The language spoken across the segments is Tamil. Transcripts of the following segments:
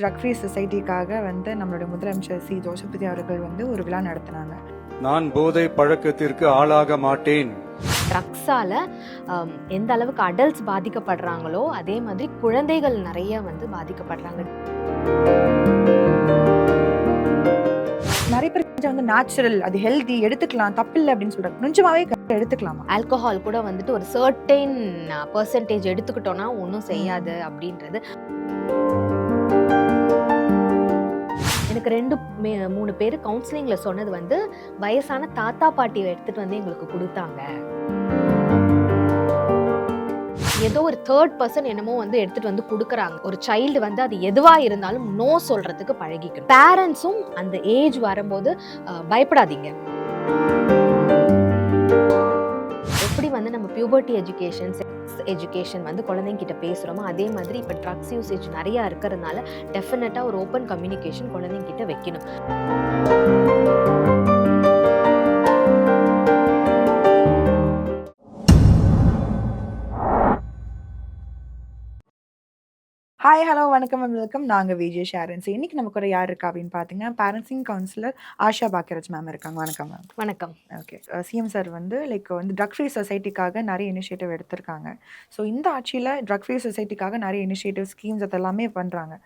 ட்ரக் ஃப்ரீ சொசைட்டிக்காக நம்மளுடைய முதலமைச்சர் ஜோசபதி அவர்கள் ஒரு விழா நடத்தினாங்க. நான் போதை பழக்கத்திற்கு ஆளாக மாட்டேன். ட்ரக்ஸால எந்த அளவுக்கு அடல்ட்ஸ் பாதிக்கப்படுறாங்களோ அதே மாதிரி குழந்தைகள் நிறைய பாதிக்கப்படுறாங்க. நிறைய பேர் நேச்சுரல், அது ஹெல்தி, எடுத்துக்கலாம், தப்பில்லை அப்படின்னு சொல்றாங்க. கொஞ்சமாவே எடுத்துக்கலாமா? ஆல்கஹால் கூட ஒரு சர்டைன் பெர்சன்டேஜ் எடுத்துக்கிட்டோம்னா ஒன்றும் செய்யாது அப்படின்றது. எனக்கு 2-3 பேர் கவுன்சிலிங்ல சொன்னது வயசான தாத்தா பாட்டியை எடுத்துட்டு எங்களுக்கு கொடுத்தாங்க. ஏதோ ஒரு தேர்ட் பர்சன் என்னமோ எடுத்துட்டு கொடுக்குறாங்க. ஒரு சைல்டு அது எதுவா இருந்தாலும் நோ சொல்றதுக்கு பழகிக்கணும். பேரண்ட்ஸும் அந்த ஏஜ் வரும்போது பயப்படாதீங்க. எப்படி நம்ம பியூபர்ட்டி எஜுகேஷன், செக்ஸ் எஜுகேஷன் குழந்தைங்க கிட்ட பேசுகிறோமோ அதே மாதிரி இப்போ ட்ரக்ஸ் யூசேஜ் நிறையா இருக்கிறதுனால டெஃபினட்டாக ஒரு ஓப்பன் கம்யூனிகேஷன் குழந்தைங்க கிட்ட வைக்கணும். ஹாய், ஹலோ, வணக்கம், வெல்கம். நாங்கள் விஜய் ஷாரன். இன்னைக்கு நமக்கு ஒரு யார் இருக்கா அப்படின்னு பார்த்தீங்கன்னா, parenting counsellor Asha Bhagyaraj ma'am இருக்காங்க. வணக்கம் மேம். வணக்கம். Okay, CM sir drug free சொசைட்டிக்காக நிறைய இனிஷியேட்டிவ் எடுத்திருக்காங்க. ஸோ இந்த ஆட்சியில் ட்ரக் ஃப்ரீ சொசைட்டிக்காக நிறைய இனிஷியேட்டிவ், ஸ்கீம்ஸ் அதெல்லாமே பண்ணுறாங்க.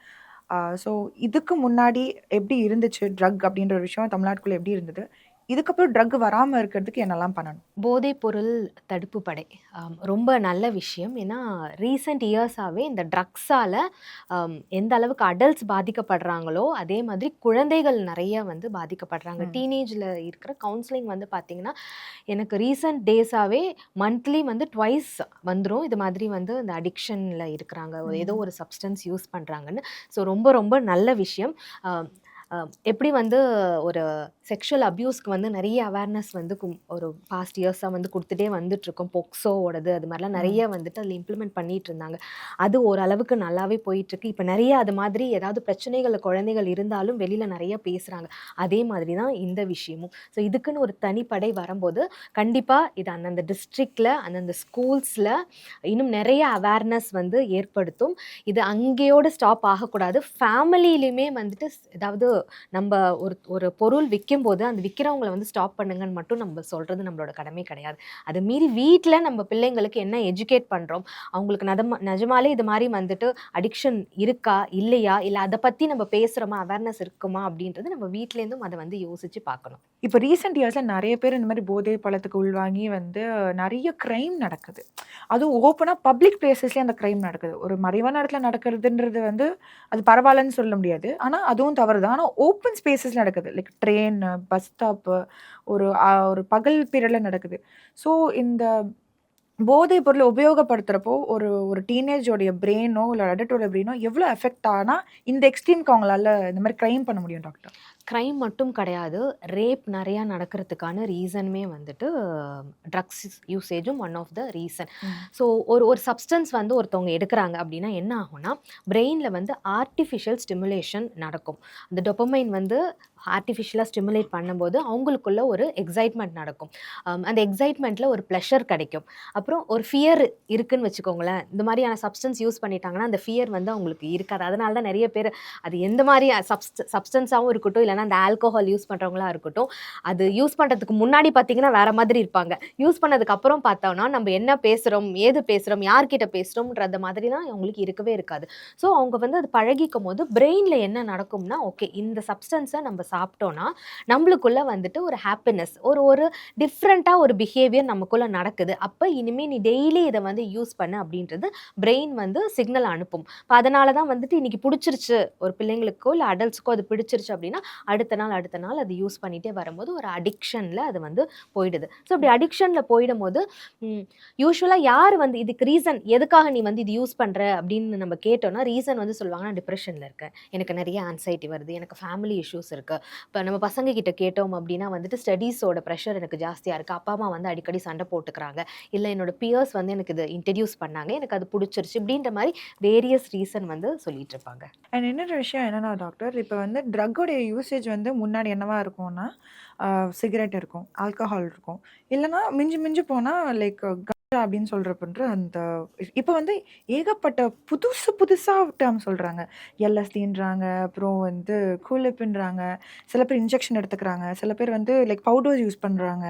ஸோ இதுக்கு முன்னாடி எப்படி இருந்துச்சு ட்ரக் அப்படின்ற ஒரு விஷயம் தமிழ்நாட்டுக்குள்ளே எப்படி இருந்தது? இதுக்கப்புறம் ட்ரக் வராமல் இருக்கிறதுக்கு என்னெல்லாம் பண்ணணும்? போதைப் பொருள் தடுப்பு படை ரொம்ப நல்ல விஷயம். ஏன்னா ரீசெண்ட் இயர்ஸாகவே இந்த ட்ரக்ஸால் எந்த அளவுக்கு அடல்ட்ஸ் பாதிக்கப்படுறாங்களோ அதே மாதிரி குழந்தைகள் நிறைய பாதிக்கப்படுறாங்க. டீனேஜில் இருக்கிற கவுன்சிலிங் பார்த்திங்கன்னா எனக்கு ரீசெண்ட் டேஸாகவே மந்த்லி ட்வைஸ் வந்துடும். இது மாதிரி இந்த அடிக்ஷனில் இருக்கிறாங்க, ஏதோ ஒரு சப்ஸ்டன்ஸ் யூஸ் பண்ணுறாங்கன்னு. ஸோ ரொம்ப ரொம்ப நல்ல விஷயம். எப்படி ஒரு செக்ஷுவல் அப்யூஸ்க்கு நிறைய அவேர்னஸ் ஒரு பாஸ்ட் இயர்ஸாக கொடுத்துட்டே வந்துட்டுருக்கோம். பொக்ஸோவோடது அது மாதிரிலாம் நிறைய அதில் இம்ப்ளிமெண்ட் பண்ணிகிட்டு இருந்தாங்க. அது ஓரளவுக்கு நல்லாவே போயிட்டுருக்கு. இப்போ நிறைய அது மாதிரி ஏதாவது பிரச்சனைகள் குழந்தைகள் இருந்தாலும் வெளியில் நிறைய பேசுகிறாங்க. அதே மாதிரி தான் இந்த விஷயமும். ஸோ இதுக்குன்னு ஒரு தனிப்படை வரும்போது கண்டிப்பாக இது அந்தந்த டிஸ்ட்ரிக்டில் அந்தந்த ஸ்கூல்ஸில் இன்னும் நிறைய அவேர்னஸ் ஏற்படுத்தும். இது அங்கேயோடு ஸ்டாப் ஆகக்கூடாது. ஃபேமிலியிலுமே ஏதாவது நம்ம ஒரு பொருள் விற்கும்போது அந்த விற்கிறவங்களை ஸ்டாப் பண்ணுங்கன்னு மட்டும் நம்ம சொல்கிறது நம்மளோட கடமை கிடையாது. அது மீறி வீட்டில் நம்ம பிள்ளைங்களுக்கு என்ன எஜுகேட் பண்ணுறோம், அவங்களுக்கு நிஜமாலே இது மாதிரி அடிக்ஷன் இருக்கா இல்லையா, இல்லை அதை பற்றி நம்ம பேசுகிறோமா, அவேர்னஸ் இருக்குமா அப்படின்றது நம்ம வீட்டிலேருந்தும் அதை யோசித்து பார்க்கணும். இப்போ ரீசெண்ட் இயர்ஸில் நிறைய பேர் இந்த மாதிரி போதை பழத்துக்கு உள்வாங்கி நிறைய க்ரைம் நடக்குது. அதுவும் ஓப்பனாக பப்ளிக் பிளேசஸ்லேயே அந்த க்ரைம் நடக்குது. ஒரு மறைவான இடத்துல நடக்கிறதுன்றது அது பரவாயில்லன்னு சொல்ல முடியாது. ஆனால் அதுவும் தவறு தான். ஆனால் ஓப்பன் ஸ்பேசஸ் நடக்குது. லைக் ட்ரெயின், பஸ் ஸ்டாப்பு, ஒரு பகல் பீரியடில் நடக்குது. ஸோ இந்த போதை பொருளை உபயோகப்படுத்துகிறப்போ ஒரு டீனேஜோடைய பிரெயினோ இல்லை அடல்ட்டோட பிரெயினோ எவ்வளோ எஃபெக்ட் ஆனால் இந்த எக்ஸ்ட்ரீம்க்கு அவங்களால இந்த மாதிரி க்ரைம் பண்ண முடியும் டாக்டர்? க்ரைம் மட்டும் கிடையாது, ரேப் நிறையா நடக்கிறதுக்கான ரீசனுமே ட்ரக்ஸ் யூசேஜும் one of the reason. So ஒரு சப்ஸ்டன்ஸ் ஒருத்தவங்க எடுக்கிறாங்க அப்படின்னா என்ன ஆகும்னா பிரெயினில் ஆர்டிஃபிஷியல் ஸ்டிமுலேஷன் நடக்கும். அந்த டொபமைன் ஆர்டிஃபிஷியலாக ஸ்டிமுலேட் பண்ணும்போது அவங்களுக்குள்ள ஒரு எக்ஸைட்மெண்ட் நடக்கும். அந்த எக்ஸைட்மெண்ட்டில் ஒரு ப்ளஷர் கிடைக்கும். அப்புறம் ஒரு ஃபியர் இருக்குதுன்னு வச்சுக்கோங்களேன். இந்த மாதிரியான சப்ஸ்டன்ஸ் யூஸ் பண்ணிட்டாங்கன்னா அந்த ஃபியர் அவங்களுக்கு இருக்காது. அதனால தான் நிறைய பேர் அது எந்த மாதிரி சப்ஸ்டன்ஸாகவும் இருக்கட்டும், இல்லைனா அந்த ஆல்கோஹால் யூஸ் பண்ணுறவங்களா இருக்கட்டும், அது யூஸ் பண்ணுறதுக்கு முன்னாடி பார்த்தீங்கன்னா வேறு மாதிரி இருப்பாங்க. யூஸ் பண்ணதுக்கு அப்புறம் பார்த்தோம்னா நம்ம என்ன பேசுகிறோம், ஏது பேசுகிறோம், யார்கிட்ட பேசுகிறோம்ன்றது மாதிரி தான் அவங்களுக்கு இருக்கவே இருக்காது. ஸோ அவங்க அது பழகிக்கும் போது பிரெயினில் என்ன நடக்கும்னா, ஓகே இந்த சப்ஸ்டன்ஸை நம்ம சாப்பிட்டோன்னா நம்மளுக்குள்ள ஒரு ஹாப்பினஸ், ஒரு டிஃப்ரெண்ட்டாக ஒரு பிஹேவியர் நமக்குள்ளே நடக்குது. அப்போ இனிமேல் நீ டெய்லி இதை யூஸ் பண்ணு அப்படின்றது பிரெயின் சிக்னல் அனுப்பும். இப்போ அதனால தான் இன்னைக்கு பிடிச்சிருச்சு ஒரு பிள்ளைங்களுக்கோ இல்லை அடல்ட்ஸுக்கோ அது பிடிச்சிருச்சு அப்படின்னா அடுத்த நாள் அது யூஸ் பண்ணிகிட்டே வரும்போது ஒரு அடிக்ஷனில் அது போயிடுது. ஸோ அப்படி அடிக்ஷனில் போயிடும் போது யூஸ்வலாக யார் இதுக்கு ரீசன் எதுக்காக நீ இது யூஸ் பண்ணுற அப்படின்னு நம்ம கேட்டோம்னா ரீசன் சொல்லுவாங்க, நான் டிப்ரெஷனில் இருக்கேன், எனக்கு நிறைய ஆன்சைட்டி வருது, எனக்கு ஃபேமிலி இஷ்யூஸ் இருக்குது. இப்போ நம்ம பசங்க கிட்ட கேட்டோம் அப்படின்னா ஸ்டடீஸோட ப்ரெஷர் எனக்கு ஜாஸ்தியாக இருக்குது, அப்பா அம்மா அடிக்கடி சண்டை போட்டுக்கிறாங்க, இல்லை என்னோட பியர்ஸ் எனக்கு இது இன்ட்ரடியூஸ் பண்ணாங்க, எனக்கு அது பிடிச்சிருச்சு, இப்படின்ற மாதிரி வேரியஸ் ரீசன் சொல்லிட்டு இருப்பாங்க. அண்ட் இன்னொரு விஷயம் என்னென்னா டாக்டர், இப்போ ட்ரக்கோடைய யூசேஜ் முன்னாடி என்னவா இருக்கும்னா சிகரெட் இருக்கும், ஆல்கஹால் இருக்கும், இல்லைனா மிஞ்சி போனால் லைக் அப்படின்னு சொல்றப்பன்ற அந்த இப்ப வந்து ஏகப்பட்ட புதுசா டெர்ம் சொல்றாங்க. எல்எஸ்டின்றாங்க, அப்புறம் வந்து கூலிப்ன்றாங்க. சில பேர் இன்ஜெக்ஷன் எடுத்துக்கிறாங்க. சில பேர் வந்து லைக் பவுடர்ஸ் யூஸ் பண்றாங்க.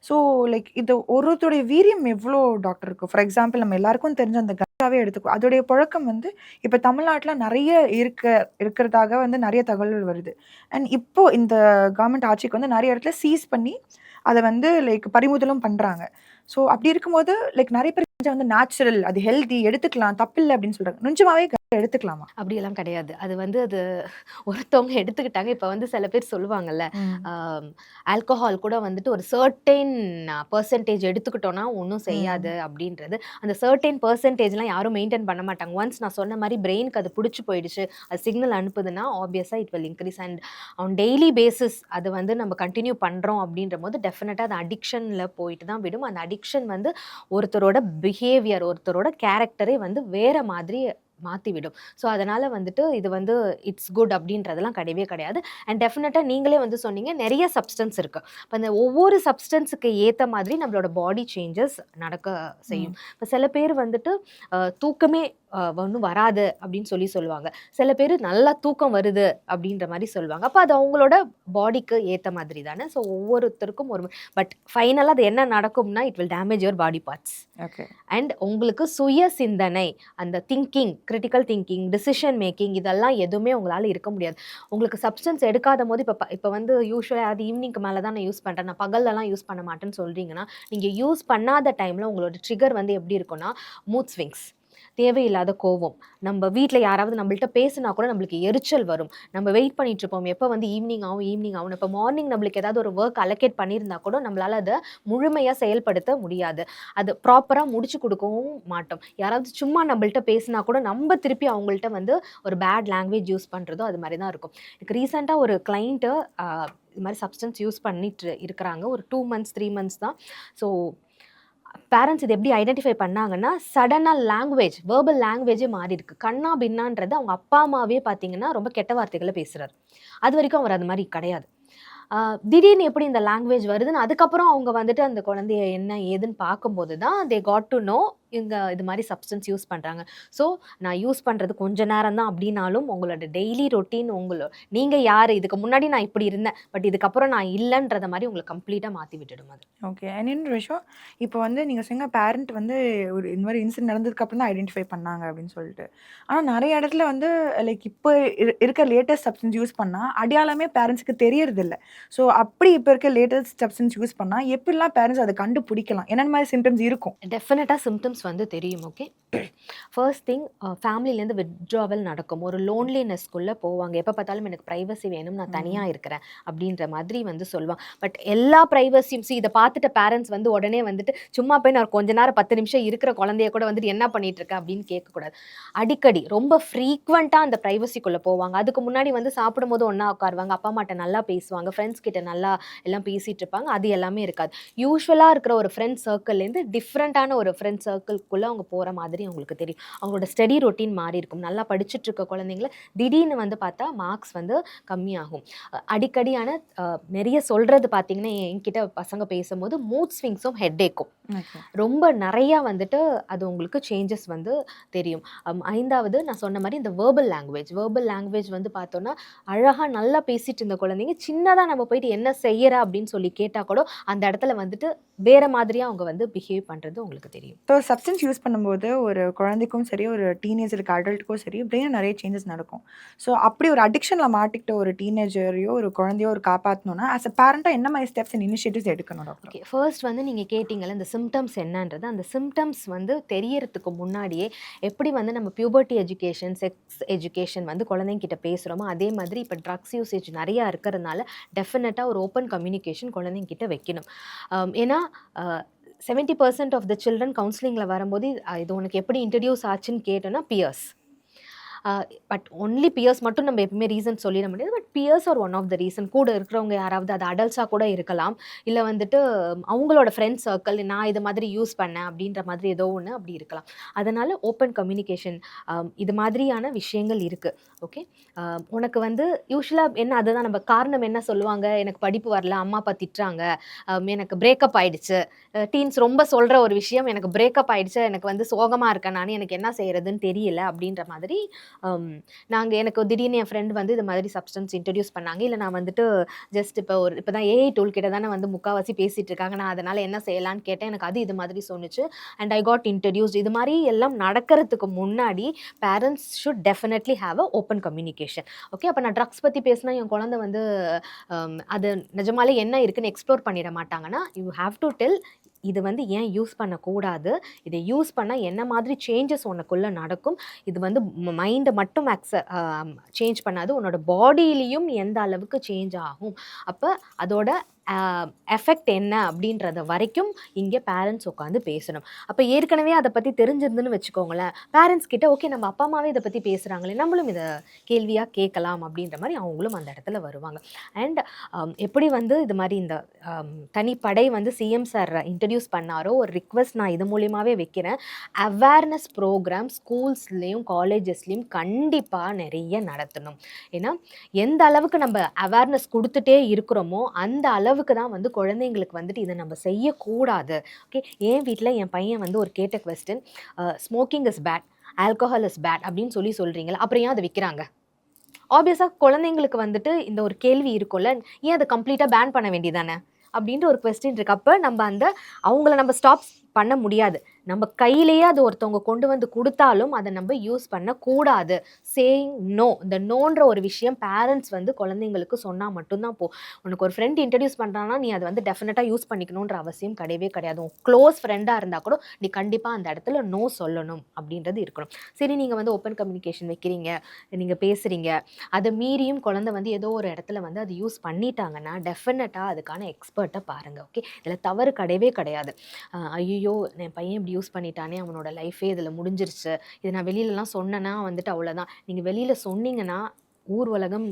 ஸோ லைக் இது ஒருத்தருடைய வீரியம் எவ்ளோ டாக்டர் இருக்கு. ஃபார் எக்ஸாம்பிள் நம்ம எல்லாருக்கும் தெரிஞ்ச அந்த கஞ்சாவே எடுத்துக்கோ. அதோடைய புழக்கம் வந்து இப்ப தமிழ்நாட்டுல நெறைய இருக்கிறதாக வந்து நெறைய தகவல்கள் வருது. அண்ட் இப்போ இந்த கவர்மெண்ட் ஆட்சிக்கு வந்து நெறைய இடத்துல சீஸ் பண்ணி அத வந்து லைக் பறிமுதலும் பண்றாங்க. ஸோ அப்படி இருக்கும்போது லைக் நெறைய பேர் கஞ்சா வந்து நேச்சுரல், அது ஹெல்தி எடுத்துக்கலாம், தப்பில்ல அப்படின்னு சொல்றாங்க. நிஜமாவே கஞ்சா எடுத்துக்கலாமா? அப்படியெல்லாம் கிடையாது. அது ஒருத்தவங்க எடுத்துக்கிட்டாங்க. இப்ப வந்து சில பேர் சொல்லுவாங்கல்ல, ம். ஆல்கஹால் கூட வந்துட்டு ஒரு சர்டைன் பெர்சன்டேஜ் எடுத்துக்கிட்டோம்னா ஒண்ணும் ம். செய்யாது அப்படின்றது. அந்த சர்டைன் பெர்சன்டேஜ்லாம் யாரும் மெயின்டெயின் பண்ண மாட்டாங்க. ஒன்ஸ் நான் சொன்ன மாரி பிரெயினுக்கு அது புடிச்சு போயிடுச்சு, அது சிக்னல் அனுப்புதுன்னா ஆப்வியஸா it will increase. And on daily basis அது வந்து நம்ம கன்டின்யூ பண்றோம் அப்படின்றபோது டெஃபினட்டா அது அடிக்ஷன்ல போயிட்டு தான் விடும். அந்த அடிக்ஷன் வந்து ஒருத்தரோட பிஹேவியர், ஒருத்தரோட கேரக்டரே வந்து வேற மாதிரி மாத்திவிடும். ஸோ அதனால வந்துட்டு இது வந்து இட்ஸ் குட் அப்படின்றதெல்லாம் கிடையவே கிடையாது. அண்ட் டெஃபினட்டா நீங்களே வந்து சொன்னீங்க நிறைய சப்ஸ்டன்ஸ் இருக்கு. இப்போ அந்த ஒவ்வொரு சப்ஸ்டன்ஸுக்கு ஏத்த மாதிரி நம்மளோட பாடி சேஞ்சஸ் நடக்க செய்யும். ம். இப்போ சில பேர் வந்துட்டு தூக்கமே ஒன்றும் வராது அப்படின்னு சொல்லுவாங்க. சில பேர் நல்லா தூக்கம் வருது அப்படின்ற மாதிரி சொல்லுவாங்க. அப்போ அது அவங்களோட பாடிக்கு ஏத்த மாதிரி தானே. ஸோ ஒவ்வொருத்தருக்கும் ஒரு பட் ஃபைனலாக அது என்ன நடக்கும்னா it will damage your body parts. Okay. And உங்களுக்கு சுய சிந்தனை, அந்த thinking, critical thinking, decision making இதெல்லாம் எதுவுமே உங்களால இருக்க முடியாது. உங்களுக்கு சப்ஸ்டன்ஸ் எடுக்காத போது இப்போ வந்து யூசுவலா அது ஈவினிங்க்கு மேல தான் நான் யூஸ் பண்றேன், நான் பகல்லலாம் யூஸ் பண்ண மாட்டேன்னு சொல்றீங்கன்னா, நீங்க யூஸ் பண்ணாத டைம்ல உங்களோட ட்ரிகர் வந்து எப்படி இருக்கும்னா, மூட் ஸ்விங்ஸ், தேவையில்லாத கோவம், நம்ம வீட்ல யாராவது நம்மள்ட்ட பேசினா கூட நம்மளுக்கு எரிச்சல் வரும். நம்ம வெயிட் பண்ணிட்டு இருப்போம். எப்போ வந்து ஈவினிங் ஆகும். இப்போ மார்னிங் நம்மளுக்கு ஏதாவது ஒரு ஒர்க் அலோகேட் பண்ணியிருந்தா கூட நம்மளால அத முழுமையா செயல்படுத்த முடியாது. அது ப்ராப்பரா முடிச்சு கொடுக்கவும் மாட்டோம். யாராவது சும்மா நம்மள்ட்ட பேசினா கூட நம்ம திருப்பி அவங்கள்ட்ட வந்து ஒரு பேட் லாங்குவேஜ் யூஸ் பண்றதோ அது மாதிரி தான் இருக்கும். எனக்கு ரீசெண்டா ஒரு கிளையண்ட் இது மாதிரி சப்ஸ்டன்ஸ் யூஸ் பண்ணிட்டு இருக்கிறாங்க. ஒரு 2 மந்த்ஸ் 3 மந்த்ஸ் தான். ஸோ பேரண்ட்ஸ் இது எப்படி ஐடென்டிஃபை பண்ணாங்கன்னா, சடனா லாங்குவேஜ், வெர்பல் லாங்குவேஜே மாறி இருக்கு. கண்ணா பின்னான்றது அவங்க அப்பா அம்மாவே பார்த்தீங்கன்னா, ரொம்ப கெட்ட வார்த்தைகள பேசுறாரு. அதுவரைக்கும் அவர் அது மாரி கிடையாது. திடீர்னு எப்படி இந்த லாங்குவேஜ் வருதுன்னு அதுக்கப்புறம் அவங்க வந்துட்டு அந்த குழந்தைய என்ன ஏதுன்னு பார்க்கும்போது தான் தே காட் டு நோ இவங்க இது மாரி சப்ஸ்டன்ஸ் யூஸ் பண்றாங்க. ஸோ நான் யூஸ் பண்றது கொஞ்ச நேரம் தான் அப்படின்னாலும், உங்களோட டெய்லி ரொட்டீன் நீங்க யாரு? இதுக்கு முன்னாடி நான் இப்படி இருந்தேன். பட் இதுக்கப்புறம் நான் இல்லன்றத மாரி உங்கள கம்ப்ளீட்டா மாத்தி விட்டுடும் அது. ஓகே. அண்ட் இன்னொரு விஷயம், இப்போ வந்து நீங்க சொன்னீங்க பேரண்ட் வந்து ஒரு இந்த மாரி இன்சிடென்ட் நடந்ததுக்கு அப்புறம் தான் ஐடென்டிஃபை பண்ணாங்க அப்படின்னு சொல்லிட்டு. ஆனா நெறைய இடத்துல வந்து லைக் இப்போ இருக்க லேட்டஸ்ட் சப்ஸ்டன்ஸ் யூஸ் பண்ணா அடையாளமே பேரண்ட்ஸ்க்கு தெரியறதில்ல. ஸோ அப்படி இப்போ இருக்க லேட்டஸ்ட் சப்ஸ்டன்ஸ் யூஸ் பண்ணா எப்படிலாம் பேரண்ட்ஸ் அத கண்டுபிடிக்கலாம்? என்னென்ன மாரி சிம்ப்டம்ஸ் இருக்கும்? டெஃபினட்டா சிம்ப்டம்ஸ் வந்து தெரியும். ஓகே. ஃபர்ஸ்ட் திங் ஃபேமிலிலேருந்து வித்ட்ராவல் நடக்கும். ஒரு லோன்லினஸ்க்குள்ள போவாங்க. எப்போ பார்த்தாலும் எனக்கு பிரைவசி வேணும், நான் தனியா இருக்கிறேன் அப்படின்ற மாதிரி வந்து சொல்லுவாங்க. பட் எல்லா பிரைவசியும் இத பார்த்துட்ட பேரண்ட்ஸ் வந்து உடனே வந்துட்டு சும்மா போய் நான் கொஞ்ச நேரம் 10 நிமிஷம் இருக்கிற குழந்தைய கூட வந்துட்டு என்ன பண்ணிட்டு இருக்க அப்படின்னு கேட்கக்கூடாது. அடிக்கடி ரொம்ப ஃப்ரீக்வெண்ட்டாக அந்த பிரைவசிக்குள்ள போவாங்க. அதுக்கு முன்னாடி வந்து சாப்பிடும்போது ஒண்ணா உட்காருவாங்க. அப்பா அம்மாட்ட நல்லா பேசுவாங்க. ஃப்ரெண்ட்ஸ் கிட்ட நல்லா எல்லாம் பேசிட்டு இருப்பாங்க. அது எல்லாமே இருக்காது. யூசுவலா இருக்கிற ஒரு ஃப்ரெண்ட் சர்க்கிள்லேருந்து டிஃப்ரெண்ட்டான ஒரு ஃப்ரெண்ட் சர்க்கிள்குள்ள அவங்க போற மாதிரி அவங்களுக்கு தெரியும். அவங்களோட ஸ்டடி ரொட்டீன் மாறி இருக்கும். நல்லா படிச்சுட்டு இருக்க குழந்தைங்கள திடீர்னு வந்து பார்த்தா மார்க்ஸ் வந்து கம்மியாகும். அடிக்கடியான நிறைய சொல்றது பார்த்தீங்கன்னா, என்கிட்ட பசங்க பேசும்போது மூட் ஸ்விங்ஸும் ஹெட்டேக்கும் ஓகே. ரொம்ப நிறையா வந்துட்டு அது உங்களுக்கு சேஞ்சஸ் வந்து தெரியும். 5வது நான் சொன்ன மாரி இந்த வெர்பல் லாங்குவேஜ் வந்து பார்த்தோன்னா, அழகா நல்லா பேசிட்டு இருந்த குழந்தைங்க சின்னதா நம்ம போயிட்டு என்ன செய்யற அப்படின்னு சொல்லி கேட்டா கூட அந்த இடத்துல வந்துட்டு வேற மாதிரியா அவங்க வந்து பிஹேவ் பண்றது உங்களுக்கு தெரியும். ஸோ சப்ஸ்டன்ஸ் யூஸ் பண்ணும்போது ஒரு குழந்தைக்கும் சரி, ஒரு டீனேஜருக்கு அடல்ட்டுக்கும் சரி, பிரெயின்ல நெறைய சேஞ்சஸ் நடக்கும். ஸோ அப்படி ஒரு அடிக்ஷன்ல மாட்டிக்கிட்ட ஒரு டீனேஜரையோ, ஒரு குழந்தையோ ஒரு காப்பாத்தணும்னா, ஆஸ் அ பேரண்ட்டா என்ன மாரி ஸ்டெப்ஸ் அண்ட் இனிஷியேட்டிவ்ஸ் எடுக்கணும் டாக்டர்? ஓகே. ஃபர்ஸ்ட் வந்து நீங்க கேட்டீங்கல்ல, இந்த சிம்ப்டம்ஸ் என்னன்றது. அந்த சிம்ப்டம்ஸ் வந்து தெரியறதுக்கு முன்னாடியே எப்படி வந்து நம்ம பியூபர்ட்டி எஜுகேஷன், செக்ஸ் எஜுகேஷன் வந்து குழந்தைங்கிட்ட பேசுறோமோ, அதே மாதிரி இப்போ ட்ரக்ஸ் யூசேஜ் நிறையா இருக்கிறதுனால டெஃபினட்டா ஒரு ஓப்பன் கம்யூனிகேஷன் குழந்தைங்கிட்ட வைக்கணும். ஏன்னா 70% ஆஃப் த சில்ட்ரன் கவுன்சிலிங்ல வரும்போது இது உனக்கு எப்படி இன்ட்ரடியூஸ் ஆச்சுன்னு கேட்டோன்னா பியர்ஸ். பட் ஒன்லி பியர்ஸ் மட்டும் நம்ம எப்பவுமே ரீசன் சொல்லிட முடியாது. But peers are one of the reason. கூட இருக்கிறவங்க யாராவது, அது அடல்ட்ஸாக கூட இருக்கலாம், இல்லை வந்துட்டு அவங்களோட ஃப்ரெண்ட்ஸ் சர்க்கிள் நான் இது மாதிரி யூஸ் பண்ணேன் அப்படின்ற மாதிரி ஏதோ ஒன்று அப்படி இருக்கலாம். அதனால் ஓப்பன் கம்யூனிகேஷன் இது மாதிரியான விஷயங்கள் இருக்குது. ஓகே, உனக்கு வந்து யூஸ்வலாக என்ன, அதுதான் நம்ம காரணம் என்ன சொல்லுவாங்க, எனக்கு படிப்பு வரல, அம்மா அப்பா திட்டுறாங்க, எனக்கு பிரேக்கப் ஆயிடுச்சு. டீன்ஸ் ரொம்ப சொல்கிற ஒரு விஷயம், எனக்கு பிரேக்கப் ஆயிடுச்சு, எனக்கு வந்து சோகமாக இருக்கேன், நான் எனக்கு என்ன செய்கிறதுன்னு தெரியல அப்படின்ற மாதிரி. எனக்கு திடீர்னு என் ஃப்ரெண்ட் வந்து இது மாதிரி சப்ஸ்டன்ஸ் இன்ட்ரடியூஸ் பண்ணாங்க, இல்லை நான் வந்துட்டு ஜஸ்ட் இப்போ தான் ஏஐ டூல் கிட்ட தானே வந்து முக்கால்வாசி பேசிகிட்டு இருக்காங்க, நான் அதனால் என்ன செய்யலான்னு கேட்டேன், எனக்கு அது இது மாதிரி சொன்னிச்சு அண்ட் ஐ காட் இன்ட்ரடியூஸ்ட். இது மாதிரி எல்லாம் நடக்கிறதுக்கு முன்னாடி parents should definitely have a open communication. Okay, அப்போ நான் ட்ரக்ஸ் பற்றி பேசினா என் குழந்தை வந்து அது நிஜமாலே என்ன இருக்குன்னு எக்ஸ்ப்ளோர் பண்ணிட மாட்டாங்கன்னா, யூ ஹாவ் டு டெல் இது வந்து ஏன் யூஸ் பண்ணக்கூடாது, இதை யூஸ் பண்ணால் என்ன மாதிரி சேஞ்சஸ் உனக்குள்ளே நடக்கும், இது வந்து மைண்டை மட்டும் சேஞ்ச் பண்ணாது, உன்னோட பாடியிலையும் எந்த அளவுக்கு சேஞ்ச் ஆகும், அப்போ அதோட எஃபெக்ட் என்ன அப்படின்றத வரைக்கும் இங்கே பேரண்ட்ஸ் உட்காந்து பேசணும். அப்போ ஏற்கனவே அதை பற்றி தெரிஞ்சிருந்துன்னு வச்சுக்கோங்களேன், பேரண்ட்ஸ் கிட்ட ஓகே நம்ம அப்பா அம்மாவே இதை பற்றி பேசுகிறாங்களே, நம்மளும் இதை கேள்வியாக கேட்கலாம் அப்படின்ற மாதிரி அவங்களும் அந்த இடத்துல வருவாங்க. அண்ட் எப்படி வந்து இது மாதிரி இந்த தனிப்படை வந்து சிஎம் சார் இன்ட்ரடியூஸ் பண்ணாரோ, ஒரு ரிக்வெஸ்ட் நான் இது மூலியமாகவே வைக்கிறேன், அவேர்னஸ் ப்ரோக்ராம் ஸ்கூல்ஸ்லேயும் காலேஜஸ்லேயும் கண்டிப்பாக நிறைய நடத்தணும். ஏன்னா எந்த அளவுக்கு நம்ம அவேர்னஸ் கொடுத்துட்டே இருக்கிறோமோ அந்த அளவுக்கு தான் வந்து குழந்தைங்களுக்கு வந்துட்டு இதை நம்ம செய்யக்கூடாது. ஓகே, என் வீட்டில் என் பையன் வந்து ஒரு கேட்ட question, smoking is bad, alcohol is bad அப்படின்னு சொல்கிறீங்களா, அப்புறம் ஏன் அதை விற்கிறாங்க? ஆப்வியஸாக குழந்தைங்களுக்கு வந்துட்டு இந்த ஒரு கேள்வி இருக்கும்ல, ஏன் அதை கம்ப்ளீட்டாக பேன் பண்ண வேண்டியதானே அப்படின்ற ஒரு கொஸ்டின் இருக்கு. அப்போ நம்ம அவங்கள நம்ம ஸ்டாப் பண்ண முடியாது, நம்ம கையிலேயே அது ஒருத்தவங்க கொண்டு வந்து கொடுத்தாலும் அதை நம்ம யூஸ் பண்ணக்கூடாது. சேயிங் நோ, இந்த நோன்ற ஒரு விஷயம் பேரண்ட்ஸ் வந்து குழந்தைங்களுக்கு சொன்னால் மட்டும்தான் உனக்கு ஒரு ஃப்ரெண்ட் இன்ட்ரடியூஸ் பண்ணுறான்னா நீ அதை வந்து டெஃபினட்டாக யூஸ் பண்ணிக்கணுன்ற அவசியம் கிடையவே கிடையாது. உன் க்ளோஸ் ஃப்ரெண்டாக இருந்தால் கூட நீ கண்டிப்பாக அந்த இடத்துல நோ சொல்லணும் அப்படின்றது இருக்கணும். சரி, நீங்கள் வந்து ஓப்பன் கம்யூனிகேஷன் வைக்கிறீங்க, நீங்கள் பேசுகிறீங்க, அதை மீறியும் குழந்தை வந்து ஏதோ ஒரு இடத்துல வந்து அது யூஸ் பண்ணிட்டாங்கன்னா டெஃபினட்டாக அதுக்கான எக்ஸ்பர்ட்டை பாருங்கள். ஓகே, இதில் தவறு கிடையவே கிடையாது. ஐயோ என் பையன் இப்படி யூஸ் பண்ணிட்டானே, அவனோட லைஃபே இதில் முடிஞ்சிருச்சு, இது நான் வெளியிலலாம் சொன்னேன்னா வந்துட்டு அவ்வளோதான். நீங்கள் வெளியில் சொன்னீங்கன்னா ஊர் உலகம்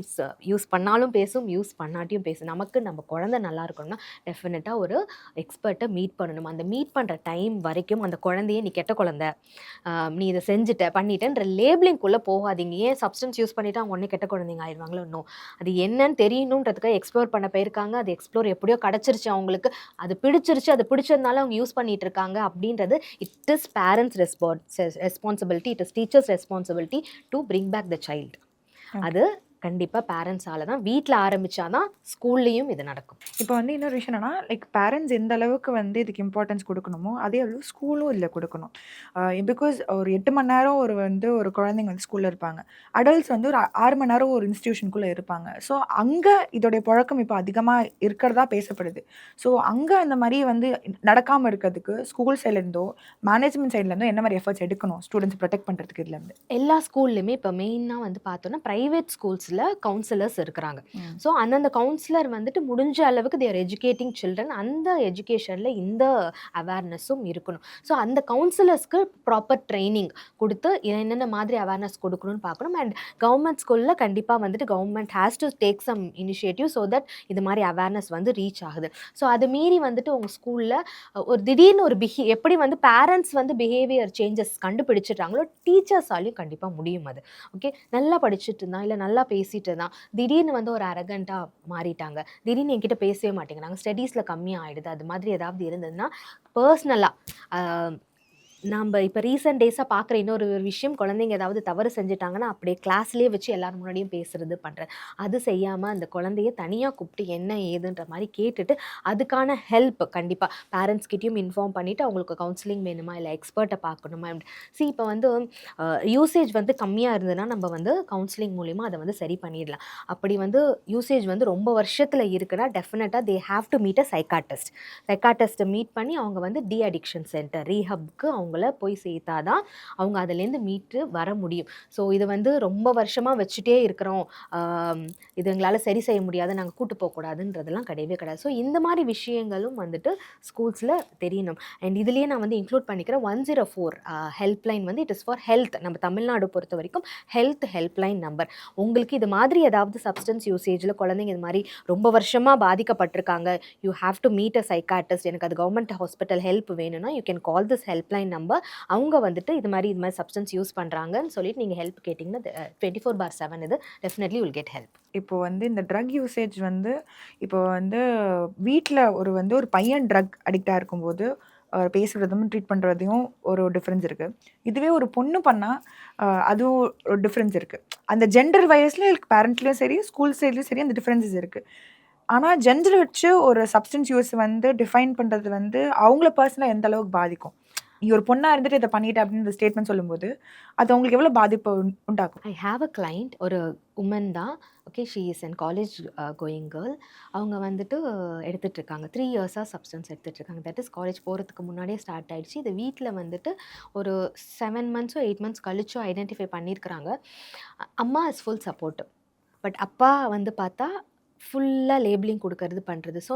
யூஸ் பண்ணாலும் பேசும், யூஸ் பண்ணாட்டியும் பேசும். நமக்கு நம்ம குழந்தை நல்லா இருக்கணும்னா டெஃபினட்டாக ஒரு எக்ஸ்பர்ட்டை மீட் பண்ணணும். அந்த மீட் பண்ணுற டைம் வரைக்கும் அந்த குழந்தைய நீ கெட்ட குழந்தை, நீ இதை பண்ணிட்டேன்ற லேபிளிங்குள்ளே போகாதீங்க. ஏன் சப்ஸ்டன்ஸ் யூஸ் பண்ணிவிட்டு அவங்க ஒன்றே கெட்ட குழந்தைங்க ஆயிடுவாங்களோ? இன்னும் அது என்னன்னு தெரியணுன்றதுக்காக எக்ஸ்ப்ளோர் பண்ண போயிருக்காங்க, அது எக்ஸ்ப்ளோர் எப்படியோ கிடச்சிருச்சு அவங்களுக்கு, அது பிடிச்சிருச்சு, அது பிடிச்சதுனால அவங்க யூஸ் பண்ணிட்டு இருக்காங்க அப்படின்றது it is parents responsibility, it is teachers responsibility to bring back the child. அது கண்டிப்பாக பேரண்ட்ஸால் தான், வீட்டில் ஆரம்பித்தாதான் ஸ்கூல்லையும் இது நடக்கும். இப்போ வந்து இன்னொரு விஷயம் என்னன்னா, லைக் பேரண்ட்ஸ் எந்த அளவுக்கு வந்து இதுக்கு இம்பார்ட்டன்ஸ் கொடுக்கணுமோ அதே அளவு ஸ்கூலும் இதில் கொடுக்கணும். பிகாஸ் ஒரு 8 மணி நேரம் ஒரு குழந்தைங்க வந்து ஸ்கூலில் இருப்பாங்க, அடல்ட்ஸ் வந்து ஒரு 6 மணி நேரம் ஒரு இன்ஸ்டியூஷனுக்குள்ளே இருப்பாங்க. ஸோ அங்கே இதோடைய புழக்கம் இப்போ அதிகமாக இருக்கிறதா பேசப்படுது. ஸோ அங்கே அந்த மாதிரி வந்து நடக்காமல் இருக்கிறதுக்கு ஸ்கூல் சைட்லேருந்தோ மேனேஜ்மெண்ட் சைட்லேருந்தோ என்ன மாதிரி எஃபர்ட்ஸ் எடுக்கணும் ஸ்டூடெண்ட்ஸ் ப்ரொடெக்ட் பண்ணுறதுக்கு? இதுலேருந்து எல்லா ஸ்கூல்லையுமே இப்போ மெயினாக வந்து பார்த்தோன்னா ப்ரைவேட் ஸ்கூல்ஸில் கவுன்சிலர்ஸ் இருக்கிறாங்க. ஸோ அந்தந்த கவுன்சிலர் வந்துட்டு முடிஞ்ச அளவுக்கு தேர் எஜுகேட்டிங் சில்ட்ரன், அந்த எஜுகேஷனில் இந்த அவேர்னஸும் இருக்கணும். ஸோ அந்த கவுன்சிலர்ஸ்க்கு ப்ராப்பர் ட்ரைனிங் கொடுத்து என்னென்ன மாதிரி அவேர்னஸ் கொடுக்கணும்னு பார்க்கணும். அண்ட் கவர்மெண்ட் ஸ்கூலில் கண்டிப்பாக வந்துட்டு government has to take some initiative so that இது மாதிரி அவேர்னஸ் வந்து ரீச் ஆகுது. ஸோ அதை மீறி வந்துட்டு உங்கள் ஸ்கூலில் ஒரு திடீர்னு ஒரு எப்படி வந்து பேரண்ட்ஸ் வந்து பிஹேவியர் சேஞ்சஸ் கண்டுபிடிச்சிட்டாங்களோ டீச்சர்ஸாலையும் கண்டிப்பாக முடியும் அது. ஓகே, நல்லா படிச்சுட்டு இருந்தான், இல்லை நல்லா பேசிட்டு இருந்தான், திடீர்னு வந்து ஒரு அரகண்ட்டாக மாறிட்டாங்க, திடீர்னு என்கிட்ட பேசவே மாட்டேங்கிறாங்க, ஸ்டடீஸில் கம்மியாக ஆகிடுது, அது மாதிரி ஏதாவது இருந்ததுன்னா பர்சனலாக நம்ம இப்போ ரீசெண்ட் டேஸாக பார்க்குற இன்னொரு விஷயம், குழந்தைங்க ஏதாவது தவறு செஞ்சுட்டாங்கன்னா அப்படியே கிளாஸ்லேயே வச்சு எல்லாரும் முன்னாடியும் பேசுறது பண்ணுறது. அது செய்யாமல் அந்த குழந்தைய தனியாக கூப்பிட்டு என்ன ஏதுன்ற மாதிரி கேட்டுட்டு அதுக்கான ஹெல்ப் கண்டிப்பாக பேரண்ட்ஸ்கிட்டையும் இன்ஃபார்ம் பண்ணிவிட்டு அவங்களுக்கு கவுன்சிலிங் வேணுமா இல்லை எக்ஸ்பர்ட்டை பார்க்கணுமா. இப்போ வந்து யூசேஜ் வந்து கம்மியாக இருந்ததுன்னா நம்ம வந்து கவுன்சிலிங் மூலிமா அதை வந்து சரி பண்ணிடலாம். அப்படி வந்து யூசேஜ் வந்து ரொம்ப வருஷத்தில் இருக்குன்னா டெஃபினட்டாக they have to meet a சைக்காட்டிஸ்ட்டை மீட் பண்ணி அவங்க வந்து டி அடிக்ஷன் சென்டர் ரீஹப்க்கு அவங்க அவங்கள போய் சேர்த்தாதான் அவங்க அதுலேருந்து மீட்டு வர முடியும். ஸோ இது வந்து ரொம்ப வருஷமாக வச்சுட்டே இருக்கிறோம், இது எங்களால் சரி செய்ய முடியாது, நாங்கள் கூட்டு போகக்கூடாதுன்றதெல்லாம் கிடையவே கிடையாது. ஸோ இந்த மாதிரி விஷயங்களும் வந்துட்டு ஸ்கூல்ஸில் தெரியணும். அண்ட் இதுலேயே நான் வந்து இன்க்ளூட் பண்ணிக்கிறேன் 104 ஹெல்ப்லைன் வந்து இட் இஸ் ஃபார் ஹெல்த். நம்ம தமிழ்நாடு பொறுத்த வரைக்கும் ஹெல்ப்லைன் நம்பர். உங்களுக்கு இது மாதிரி ஏதாவது சப்ஸ்டன்ஸ் யூசேஜில் குழந்தைங்க இது மாதிரி ரொம்ப வருஷமாக பாதிக்கப்பட்டிருக்காங்க, you have to meet a psychiatrist, எனக்கு அது கவர்மெண்ட் ஹாஸ்பிட்டல் ஹெல்ப் வேணும்னா you can call this helpline number. அவங்க வந்துட்டு இது மாதிரி சப்ஸ்டன்ஸ் யூஸ் பண்ணுறாங்கன்னு சொல்லிட்டு நீங்கள் ஹெல்ப் கேட்டிங்கன்னா 24/7 இது டெஃபினெட்லி வில் கெட் ஹெல்ப். இப்போ வந்து இந்த ட்ரக் யூசேஜ் வந்து இப்போ வந்து வீட்டில் ஒரு பையன் ட்ரக் அடிக்டாக இருக்கும்போது பேசுகிறதும் ட்ரீட் பண்ணுறதையும் ஒரு டிஃப்ரென்ஸ் இருக்குது. இதுவே ஒரு பொண்ணு பண்ணால் அதுவும் ஒரு டிஃப்ரென்ஸ் இருக்குது. அந்த ஜெண்டர் வயசில் பேரண்ட்லேயும் சரி ஸ்கூல் சைட்லேயும் சரி அந்த டிஃப்ரென்சஸ் இருக்குது. ஆனால் ஜெண்டர் வச்சு ஒரு சப்ஸ்டன்ஸ் யூஸ் வந்து டிஃபைன் பண்ணுறது வந்து அவங்கள பர்சனலாக எந்த அளவுக்கு பாதிக்கும்? நீ ஒரு பொண்ணாக இருந்துட்டு இதை பண்ணிட்டு அப்படின்னு ஸ்டேட்மெண்ட் சொல்லும்போது அது அவங்களுக்கு எவ்வளோ பாதிப்பு உண்டாக்கும்? ஐ ஹாவ் அ கிளைண்ட், ஒரு உமன் தான். Okay, she is an college going girl. அவங்க வந்துட்டு எடுத்துகிட்டு இருக்காங்க, 3 இயர்ஸாக சப்ஸ்டன்ஸ் எடுத்துகிட்டு இருக்காங்க. தட் இஸ் காலேஜ் போகிறதுக்கு முன்னாடியே ஸ்டார்ட் ஆகிடுச்சு. இது வீட்டில் வந்துட்டு ஒரு 7 மந்த்ஸோ 8 மந்த்ஸ் கழிச்சோ ஐடென்டிஃபை பண்ணியிருக்கிறாங்க. அம்மா இஸ் ஃபுல் சப்போர்ட், பட் அப்பா வந்து பார்த்தா ஃபுல்லாக லேபிளிங் கொடுக்கறது பண்ணுறது. ஸோ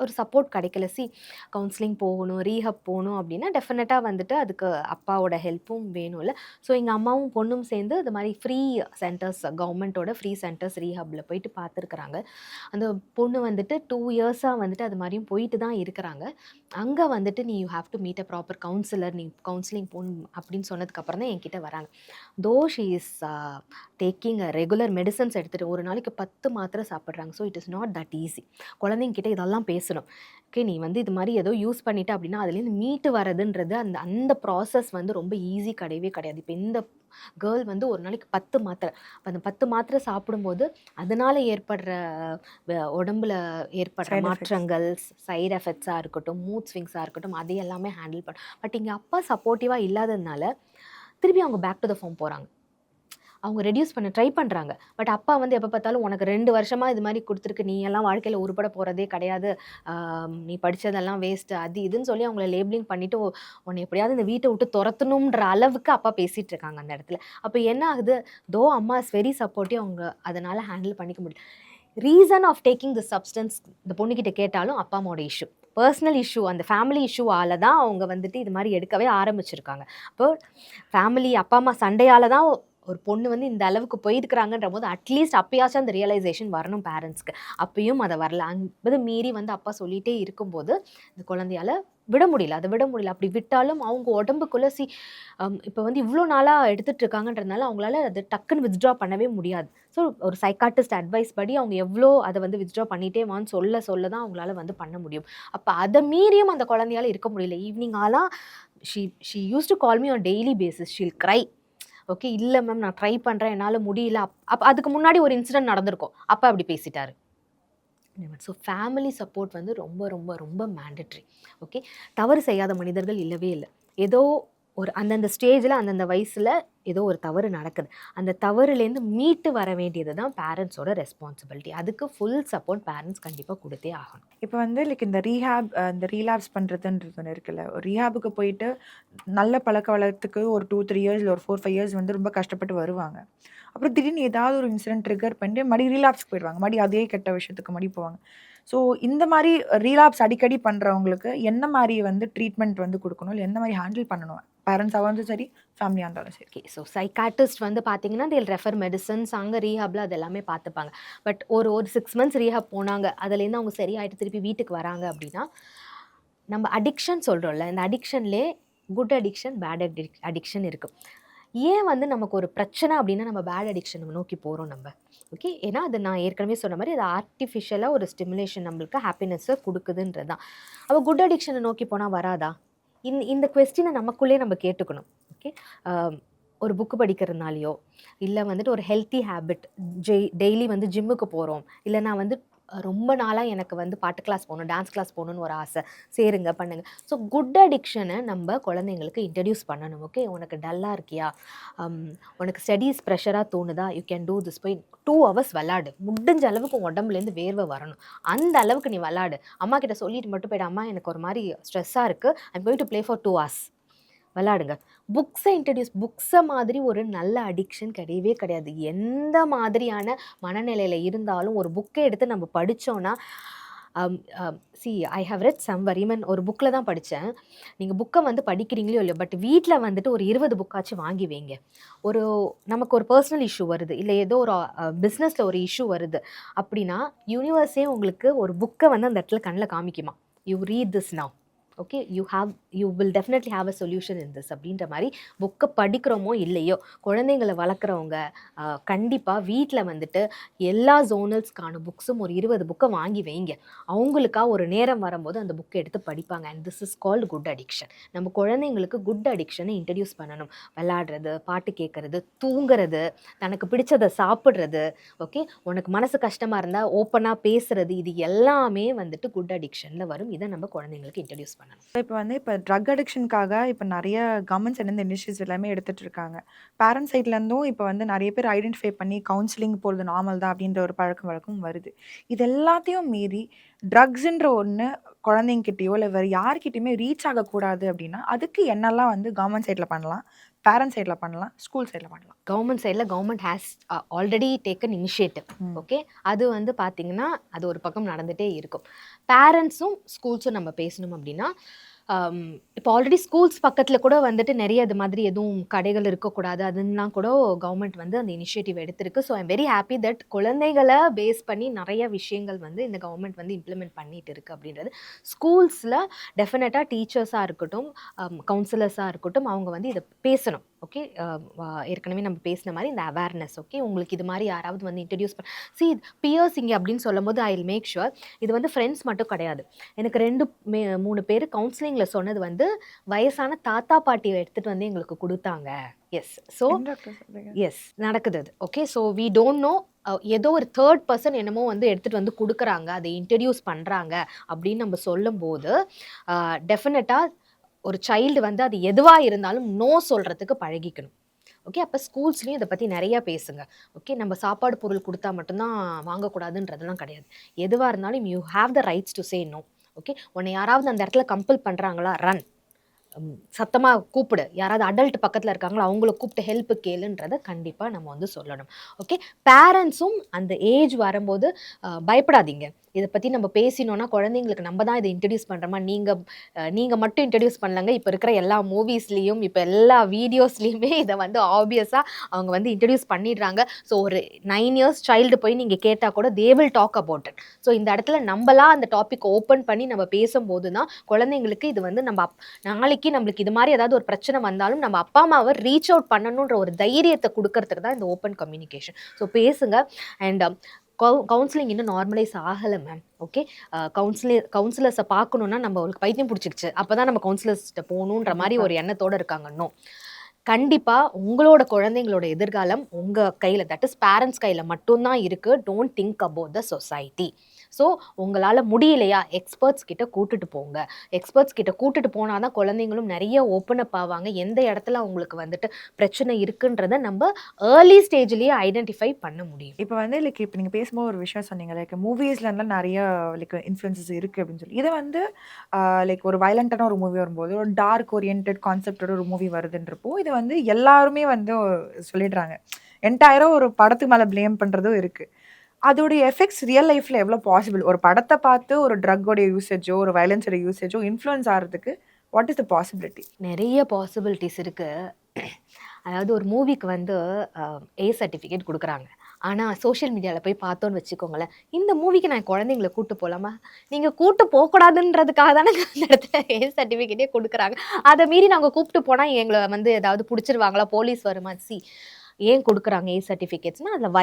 ஒரு சப்போர்ட் கிடைக்கல. கவுன்சிலிங் போகணும், ரீஹப் போகணும் அப்படின்னா டெஃபினட்டாக வந்துட்டு அதுக்கு அப்பாவோட ஹெல்ப்பும் வேணும்ல. ஸோ எங்கள் அம்மாவும் பொண்ணும் சேர்ந்து இது மாதிரி ஃப்ரீ சென்டர்ஸ், கவர்மெண்ட்டோட ஃப்ரீ சென்டர்ஸ் ரீஹப்பில் போயிட்டு பார்த்துருக்குறாங்க. அந்த பொண்ணு வந்துட்டு 2 இயர்ஸாக வந்துட்டு அது மாதிரியும் போயிட்டு தான் இருக்கிறாங்க. அங்கே வந்துட்டு நீ you have to meet a proper counsellor, நீ கவுன்சிலிங் போகணும் அப்படின்னு சொன்னதுக்கப்புறம் தான் என்கிட்ட வராங்க. Though she is taking regular medicines எடுத்துகிட்டு ஒரு நாளைக்கு 10 மாத்திரை சாப்பிட்றாங்க. So it is not that easy. குழந்தைங்கிட்ட இதெல்லாம் பேசணும். ஓகே, நீ வந்து இது மாதிரி ஏதோ யூஸ் பண்ணிட்ட அப்படின்னா அதுலேருந்து மீட்டு வரதுன்றது அந்த ப்ராசஸ் வந்து ரொம்ப ஈஸி கிடையவே கிடையாது. இப்போ இந்த கேர்ள் வந்து ஒரு நாளைக்கு 10 மாத்திரை, அந்த 10 மாத்திரை சாப்பிடும்போது அதனால் ஏற்படுற உடம்புல ஏற்படுற மாற்றங்கள், சைடு எஃபெக்ட்ஸாக இருக்கட்டும், மூட் ஸ்விங்ஸாக இருக்கட்டும், அது எல்லாமே ஹேண்டில் பண்ணும். பட் இங்கே அப்பா சப்போர்ட்டிவாக இல்லாததுனால திருப்பி அவங்க பேக் டு த ஃபார்ம் போகிறாங்க. அவங்க ரெடியூஸ் பண்ண ட்ரை பண்ணுறாங்க. பட் அப்பா வந்து எப்போ பார்த்தாலும் உனக்கு 2 வருஷமாக இது மாதிரி கொடுத்துருக்கு, நீ எல்லாம் வாழ்க்கையில் உருப்பட போகிறதே கிடையாது, நீ படித்ததெல்லாம் வேஸ்ட்டு, அது இதுன்னு சொல்லி அவங்கள லேபிளிங் பண்ணிவிட்டு உன்னை எப்படியாவது இந்த வீட்டை விட்டு துரத்தணுன்ற அளவுக்கு அப்பா பேசிகிட்டு இருக்காங்க அந்த இடத்துல. அப்போ என்ன ஆகுது, தோ அம்மா இஸ் வெரி சப்போர்ட்டிவ், அவங்க அதனால் ஹேண்டில் பண்ணிக்க முடியும். Reason of taking the substance இந்த பொண்ணுக்கிட்ட கேட்டாலும் அப்பா அம்மாவோட இஷ்யூ, பர்சனல் இஷ்யூ, அந்த ஃபேமிலி இஷ்யூவால் தான் அவங்க வந்துட்டு இது மாதிரி எடுக்கவே ஆரம்பிச்சிருக்காங்க. அப்போ ஃபேமிலி அப்பா அம்மா சண்டையால் தான் ஒரு பொண்ணு வந்து இந்த அளவுக்கு போயிருக்கிறாங்கன்ற போது அட்லீஸ்ட் அப்பயாச்சும் அந்த ரியலைசேஷன் வரணும் பேரண்ட்ஸ்க்கு. அப்பயும் அதை வரல. அது மீறி வந்து அப்பா சொல்லிகிட்டே இருக்கும்போது இந்த குழந்தையால் விட முடியல. அப்படி விட்டாலும் அவங்க உடம்புக்குள்ளே இப்போ வந்து இவ்வளோ நாளாக எடுத்துகிட்டு இருக்காங்கன்றதுனால அவங்களால அது டக்குன்னு வித்ட்ரா பண்ணவே முடியாது. ஸோ ஒரு சைக்காட்டிஸ்ட் அட்வைஸ் படி அவங்க எவ்வளோ அதை வந்து வித்ட்ரா பண்ணிகிட்டே வான்னு சொல்ல தான் அவங்களால வந்து பண்ண முடியும். அப்போ அதை மீறியும் அந்த குழந்தையால் இருக்க முடியல. ஈவினிங் ஆனால் she use to call me on daily basis, she'll cry. Okay, இல்லை மேம் நான் ட்ரை பண்ணுறேன், என்னால் முடியல. அப்போ அதுக்கு முன்னாடி ஒரு இன்சிடென்ட் நடந்திருக்கும், அப்போ அப்படி பேசிட்டாரு. ஸோ ஃபேமிலி சப்போர்ட் வந்து ரொம்ப ரொம்ப ரொம்ப மேண்டட்ரி. ஓகே, தவறு செய்யாத மனிதர்கள் இல்லவே இல்லை. ஏதோ ஒரு அந்தந்த ஸ்டேஜில் அந்தந்த வயசில் ஏதோ ஒரு தவறு நடக்குது, அந்த தவறுலேருந்து மீட்டு வர வேண்டியது தான் பேரண்ட்ஸோட ரெஸ்பான்சிபிலிட்டி. அதுக்கு ஃபுல் சப்போர்ட் பேரண்ட்ஸ் கண்டிப்பாக கொடுத்தே ஆகணும். இப்போ வந்து இந்த ரீலாப்ஸ் பண்ணுறதுன்றது ஒன்று இருக்குல்ல, ஒரு ரீஹாபுக்கு போயிட்டு நல்ல பழக்க வழக்கத்துக்கு ஒரு 2-3 இயர்ஸ் ஒரு 4-5 இயர்ஸ் வந்து ரொம்ப கஷ்டப்பட்டு வருவாங்க. அப்புறம் திடீர்னு ஏதாவது ஒரு இன்சிடென்ட் ட்ரிகர் பண்ணிட்டு மறுபடியும் ரீலாப்ஸ்க்கு போயிடுவாங்க, மறுபடியும் அதே கெட்ட விஷயத்துக்கு மறுபடியும் போவாங்க. ஸோ இந்த மாதிரி ரீலாப்ஸ் அடிக்கடி பண்ணுறவங்களுக்கு என்ன மாதிரி வந்து ட்ரீட்மெண்ட் வந்து கொடுக்கணும், இல்லை எந்த மாதிரி ஹேண்டில் பண்ணணும், பேரண்ட்ஸாக வந்து சரி ஃபேமிலியாக இருந்தாலும் சரி? ஓகே, ஸோ சைக்காட்டிஸ்ட் வந்து பார்த்தீங்கன்னா தேல் ரெஃபர் மெடிசன்ஸ், அங்கே ரீஹாபில் அது எல்லாமே பார்த்துப்பாங்க. பட் ஒரு 6 மந்த்ஸ் ரீஹாப் போனாங்க, அதுலேருந்து அவங்க சரியாயிட்டு திருப்பி வீட்டுக்கு வராங்க அப்படின்னா, நம்ம அடிக்ஷன் சொல்கிறோம்ல, இந்த அடிக்ஷன்லேயே குட் அடிக்ஷன், பேட் அடிக்ஷன் இருக்குது. ஏன் வந்து நமக்கு ஒரு பிரச்சனை அப்படின்னா நம்ம பேட் அடிக்ஷன் நோக்கி போகிறோம் நம்ம? ஓகே, ஏன்னா அது நான் ஏற்கனவே சொன்ன மாதிரி அது ஆர்டிஃபிஷியலாக ஒரு ஸ்டிமுலேஷன் நம்மளுக்கு ஹாப்பினஸ்ஸை கொடுக்குதுன்றது தான். அப்போ குட் அடிக்ஷனை நோக்கி போனால் வராதா? இந்த குவெஸ்டினை நமக்குள்ளே நம்ம கேட்டுக்கணும். ஓகே, ஒரு புக்கு படிக்கிறதுனாலையோ, இல்லை வந்துட்டு ஒரு ஹெல்த்தி ஹேபிட், டெய்லி வந்து ஜிம்முக்கு போகிறோம், இல்லை நான் வந்து ரொம்ப நாளாக எனக்கு வந்து பாட்டு கிளாஸ் போகணும், டான்ஸ் கிளாஸ் போகணுன்னு ஒரு ஆசை, சேருங்க பண்ணுங்க. ஸோ குட் அடிக்ஷனை நம்ம குழந்தைங்களுக்கு இன்ட்ரடியூஸ் பண்ணணும். ஓகே, உனக்கு டல்லாக இருக்கியா, உனக்கு ஸ்டடீஸ் ப்ரெஷராக தோணுதா, யூ கேன் டூ திஸ், போய் 2 hours விளாடு, முடிஞ்ச அளவுக்கு உடம்புலேருந்து வேர்வை வரணும், அந்த அளவுக்கு நீ விளாடு. அம்மா கிட்ட சொல்லிட்டு மட்டும் போய்ட்டு, அம்மா எனக்கு ஒரு மாதிரி ஸ்ட்ரெஸ்ஸாக இருக்குது, I'm going to play for 2 hours, விளையாடுங்க. புக்ஸை மாதிரி ஒரு நல்ல அடிக்ஷன் கிடையவே கிடையாது. எந்த மாதிரியான மனநிலையில இருந்தாலும் ஒரு புக்கை எடுத்து நம்ம படிச்சோம்னா, I have read somewhere, even ஒரு புக்கில் தான் படித்தேன். நீங்கள் புக்கை வந்து படிக்கிறீங்களோ இல்லையோ, பட் வீட்டில் வந்துட்டு ஒரு 20 புக்காச்சும் வாங்கி வைங்க. ஒரு நமக்கு ஒரு பர்சனல் இஷ்யூ வருது, இல்லை ஏதோ ஒரு பிஸ்னஸில் ஒரு இஷ்யூ வருது அப்படின்னா, யூனிவர்ஸே உங்களுக்கு ஒரு புக்கை வந்து அந்த இடத்துல கண்ணில் காமிக்குமா, you read this now, okay, you will definitely have a solution in this அப்படின்ற மாதிரி. புக்கை படிக்கிறோமோ இல்லையோ, குழந்தைங்களை வளர்க்குறவங்க கண்டிப்பாக வீட்டில் வந்துட்டு எல்லா ஜோனல்ஸ்க்கான புக்ஸும் ஒரு 20 புக்கை வாங்கி வைங்க. அவங்களுக்கா ஒரு நேரம் வரும்போது அந்த புக்கை எடுத்து படிப்பாங்க. And this is called good addiction. நம்ம குழந்தைங்களுக்கு குட் அடிக்ஷனை இன்ட்ரடியூஸ் பண்ணணும். விளையாடுறது, பாட்டு கேட்குறது, தூங்குறது, தனக்கு பிடிச்சதை சாப்பிட்றது, ஓகே, உனக்கு மனசு கஷ்டமாக இருந்தால் ஓப்பனாக பேசுறது, இது எல்லாமே வந்துட்டு குட் அடிக்ஷனில் வரும். இதை நம்ம குழந்தைங்களுக்கு இன்ட்ரடியூஸ் பண்ணணும். இப்போ ட்ரக் அடிக்ஷனுக்காக இப்போ நிறைய கவர்மெண்ட்ஸ் இந்த இனிஷியேட்டிவ்ஸ் எல்லாமே எடுத்துட்டு இருக்காங்க. பேரண்ட்ஸ் சைட்லேருந்தும் இப்போ வந்து நிறைய பேர் ஐடென்டிஃபை பண்ணி கவுன்சிலிங் போகிறது நார்மல் தான் அப்படின்ற ஒரு பழக்கம் வழக்கம் வருது. இது எல்லாத்தையும் மீறி ட்ரக்ஸுன்ற ஒன்று குழந்தைங்கிட்டயோ இல்லை வேறு யார்கிட்டயுமே ரீச் ஆகக்கூடாது அப்படின்னா, அதுக்கு என்னெல்லாம் வந்து கவர்மெண்ட் சைடில் பண்ணலாம், பேரண்ட்ஸ் சைடில் பண்ணலாம், ஸ்கூல் சைடில் பண்ணலாம்? கவர்மெண்ட் சைடில் government has already taken initiative. Okay, அது வந்து பார்த்திங்கன்னா அது ஒரு பக்கம் நடந்துகிட்டே இருக்கும். பேரண்ட்ஸும் ஸ்கூல்ஸும் நம்ம பேசணும் அப்படின்னா, இப்போ ஆல்ரெடி ஸ்கூல்ஸ் பக்கத்தில் கூட வந்துட்டு நிறைய அது மாதிரி எதுவும் கடைகள் இருக்கக்கூடாது அதுலாம் கூட கவர்மெண்ட் வந்து அந்த இனிஷியேட்டிவ் எடுத்திருக்கு. So I'm very happy that குழந்தைகளை பேஸ் பண்ணி நிறைய விஷயங்கள் வந்து இந்த கவர்மெண்ட் வந்து இம்ப்ளிமெண்ட் பண்ணிட்டு இருக்கு அப்படின்றது. ஸ்கூல்ஸில் டெஃபினட்டாக டீச்சர்ஸாக இருக்கட்டும், கவுன்சிலர்ஸாக இருக்கட்டும், அவங்க வந்து இதை பேசணும். ஓகே, ஏற்கனவே நம்ம பேசின மாதிரி இந்த அவேர்னஸ், ஓகே, உங்களுக்கு இது மாதிரி யாராவது வந்து இன்ட்ரடியூஸ் பியர்ஸ் இங்கே அப்படின்னு சொல்லும் போது ஐ வில் மேக் ஷுர் இது வந்து ஃப்ரெண்ட்ஸ் மட்டும் கிடையாது. எனக்கு 2-3 பேர் கவுன்சிலிங்கில் சொன்னது வந்து வயசான தாத்தா பாட்டியை எடுத்துகிட்டு வந்து எங்களுக்கு கொடுத்தாங்க. எஸ், ஸோ எஸ் நடக்குது அது. Okay, so we don't know, ஏதோ ஒரு தேர்ட் பர்சன் என்னமோ வந்து எடுத்துகிட்டு வந்து கொடுக்குறாங்க, அதை இன்ட்ரடியூஸ் பண்ணுறாங்க அப்படின்னு நம்ம சொல்லும்போது டெஃபினட்டாக ஒரு சைல்டு வந்து அது எதுவாக இருந்தாலும் நோ சொல்கிறதுக்கு பழகிக்கணும். ஓகே, அப்போ ஸ்கூல்ஸ்லேயும் இதை பற்றி நிறையா பேசுங்க. ஓகே, நம்ம சாப்பாடு பொருள் கொடுத்தா மட்டும்தான் வாங்கக்கூடாதுன்றதுலாம் கிடையாது. எதுவாக இருந்தாலும் you have the rights to say no. Okay, உன்னை யாராவது அந்த இடத்துல கம்பல் பண்ணுறாங்களா, ரன், சத்தமாக கூப்பிடு, யாராவது அடல்ட் பக்கத்தில் இருக்காங்களோ அவங்கள கூப்பிட்டு ஹெல்ப்பு கேளுன்றதை கண்டிப்பாக நம்ம வந்து சொல்லணும். ஓகே, பேரண்ட்ஸும் அந்த ஏஜ் வரும்போது பயப்படாதீங்க. இதை பற்றி நம்ம பேசினோன்னா குழந்தைங்களுக்கு நம்ம தான் இதை இன்ட்ரடியூஸ் பண்ணுறோமா, நீங்கள் மட்டும் இன்ட்ரடியூஸ் பண்ணலங்க. இப்போ இருக்கிற எல்லா மூவிஸ்லேயும் இப்போ எல்லா வீடியோஸ்லேயுமே இதை வந்து ஆப்வியஸாக அவங்க வந்து இன்ட்ரடியூஸ் பண்ணிடுறாங்க. ஸோ ஒரு 9 இயர்ஸ் சைல்டு போய் நீங்கள் கேட்டால் கூட they will talk about it. So இந்த இடத்துல நம்மளாம் அந்த டாபிக் ஓப்பன் பண்ணி நம்ம பேசும்போது தான் குழந்தைங்களுக்கு இது வந்து நம்ம நாளைக்கு நம்மளுக்கு இது மாதிரி ஏதாவது ஒரு பிரச்சனை வந்தாலும் நம்ம அப்பா அம்மாவை ரீச் அவுட் பண்ணணுன்ற ஒரு தைரியத்தை கொடுக்கறதுக்கு தான் இந்த ஓப்பன் கம்யூனிகேஷன். ஸோ பேசுங்க. அண்ட் கவுன்சிலிங் இன்னும் நார்மலைஸ் ஆகலை மேம். ஓகே, கவுன்சிலர்ஸை பார்க்கணுன்னா நம்ம அவங்களுக்கு பைத்தியம் பிடிச்சிருச்சு, அப்போ தான் நம்ம கவுன்சிலர்ஸ்கிட்ட போகணுன்ற மாதிரி ஒரு எண்ணத்தோடு இருக்காங்க. நோ, கண்டிப்பாக உங்களோட குழந்தைங்களோட எதிர்காலம் உங்கள் கையில், தட் இஸ் பேரண்ட்ஸ் கையில் மட்டும்தான் இருக்குது. Don't think about the society. So உங்களால் முடியலையா, எக்ஸ்பர்ட்ஸ் கிட்ட கூட்டுட்டு போங்க. எக்ஸ்பர்ட்ஸ் கிட்ட கூட்டுட்டு போனால் தான் குழந்தைங்களும் நிறைய ஓப்பன் அப் ஆவாங்க. எந்த இடத்துல அவங்களுக்கு வந்துட்டு பிரச்சனை இருக்குன்றதை நம்ம ஏர்லி ஸ்டேஜ்லேயே ஐடென்டிஃபை பண்ண முடியும். இப்போ வந்து இப்போ நீங்கள் பேசும்போது ஒரு விஷயம் சொன்னீங்க, மூவிஸ்லாம் நிறைய இன்ஃப்ளூயன்சஸ் இருக்குது அப்படின்னு சொல்லி. இதை வந்து ஒரு வயலண்டான ஒரு மூவி வரும்போது, ஒரு டார்க் ஓரியன்ட் கான்செப்டோட ஒரு மூவி வருதுன்றப்போ இது வந்து எல்லாருமே வந்து சொல்லிடுறாங்க. என்டையராக ஒரு படத்துக்கு மேலே ப்ளேம் பண்ணுறதும் இருக்குது. அதோடைய எஃபெக்ட்ஸ் ரியல் லைஃப்பில் எவ்வளோ பாசிபிள்? ஒரு படத்தை பார்த்து ஒரு ட்ரக்கோடைய யூசேஜோ ஒரு வயலன்ஸோட யூசேஜோ இன்ஃப்ளூயன்ஸ் ஆகிறதுக்கு வாட் இஸ் த பாசிபிலிட்டி? நிறைய பாசிபிலிட்டிஸ் இருக்குது. அதாவது ஒரு மூவிக்கு வந்து ஏ சர்டிஃபிகேட் கொடுக்குறாங்க. ஆனால் சோஷியல் மீடியாவில் போய் பார்த்தோன்னு வச்சுக்கோங்களேன், இந்த மூவிக்கு நான் குழந்தைங்களை கூட்டு போகலாமா, நீங்கள் கூட்டு போகக்கூடாதுன்றதுக்காக தானே அந்த இடத்துல ஏ சர்டிஃபிகேட்டே கொடுக்குறாங்க. அதை மீறி நாங்கள் கூப்பிட்டு போனால் எங்களை வந்து ஏதாவது பிடிச்சிருவாங்களா, போலீஸ் வருமா? ஏன் கொடுக்குறாங்க ஏ சர்டிஃபிகேட்ஸ்னால் அதில்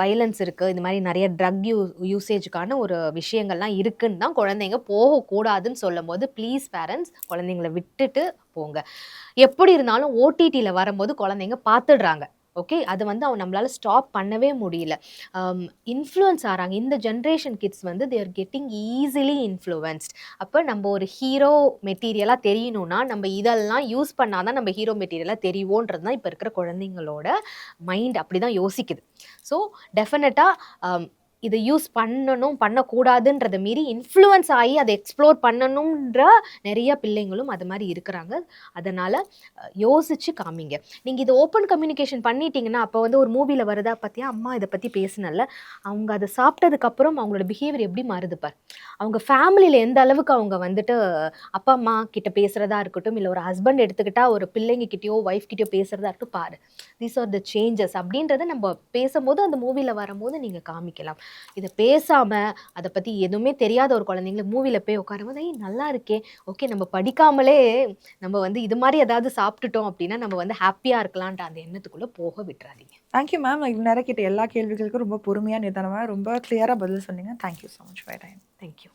வயலன்ஸ் இருக்குது, இது மாதிரி நிறைய ட்ரக் யூசேஜுக்கான ஒரு விஷயங்கள்லாம் இருக்குன்னு தான் குழந்தைங்க போகக்கூடாதுன்னு சொல்லும் போது ப்ளீஸ் பேரண்ட்ஸ் குழந்தைங்கள விட்டுட்டு போங்க. எப்படி இருந்தாலும் ஓடிடியில் வரும்போது குழந்தைங்க பார்த்துடுறாங்க. ஓகே, அது வந்து நம்மளால ஸ்டாப் பண்ணவே முடியல. இன்ஃப்ளூயன்ஸ் ஆகிறாங்க. இந்த ஜென்ரேஷன் கிட்ஸ் வந்து they are getting easily influenced. அப்போ நம்ம ஒரு ஹீரோ மெட்டீரியலாக தெரியணும்னா நம்ம இதெல்லாம் யூஸ் பண்ணாதான் நம்ம ஹீரோ மெட்டீரியலாக தெரியும்ன்றது தான் இப்போ இருக்கிற குழந்தைங்களோட மைண்ட் அப்படி தான் யோசிக்குது. ஸோ டெஃபினட்டாக இதை யூஸ் பண்ணணும் பண்ணக்கூடாதுன்றதை மீறி இன்ஃப்ளூயன்ஸ் ஆகி அதை எக்ஸ்ப்ளோர் பண்ணணுன்ற நிறைய பிள்ளைங்களும் அது மாதிரி இருக்கிறாங்க. அதனால் யோசிச்சு காமிங்க. நீங்கள் இதை ஓப்பன் கம்யூனிகேஷன் பண்ணிட்டீங்கன்னா, அப்போ வந்து ஒரு மூவியில் வருதா பார்த்தியா, அம்மா இதை பற்றி பேசினல, அவங்க அதை சாப்பிட்டதுக்கப்புறம் அவங்களோட பிஹேவியர் எப்படி மாறுது பார். அவங்க ஃபேமிலியில் எந்த அளவுக்கு அவங்க வந்துட்டு அப்பா அம்மா கிட்ட பேசுகிறதா இருக்கட்டும், இல்லை ஒரு ஹஸ்பண்ட் எடுத்துக்கிட்டால் ஒரு பிள்ளைங்க கிட்டேயோ ஒய்ஃப் கிட்டேயோ பேசுகிறதா இருக்கட்டும், பாரு தீஸ் ஆர் த சேஞ்சஸ் அப்படின்றத நம்ம பேசும்போது அந்த மூவியில் வரும்போது நீங்கள் காமிக்கலாம். இதை பேசாமல் அதை பற்றி எதுவுமே தெரியாத ஒரு குழந்தைங்கள மூவியில் போய் உட்காரும்போது நல்லா இருக்கே, ஓகே நம்ம படிக்காமலே நம்ம வந்து இது மாதிரி ஏதாவது சாப்பிட்டுட்டோம் அப்படின்னா நம்ம வந்து ஹாப்பியாக இருக்கலான்ட்டு அந்த எண்ணத்துக்குள்ளே போக விட்டுறாதீங்க. Thank you ma'am. இது நேரம் கேட்ட எல்லா கேள்விகளுக்கும் ரொம்ப பொறுமையாக நிதானமாக ரொம்ப கிளியராக பதில் சொன்னீங்க. Thank you so much for time. Thank you.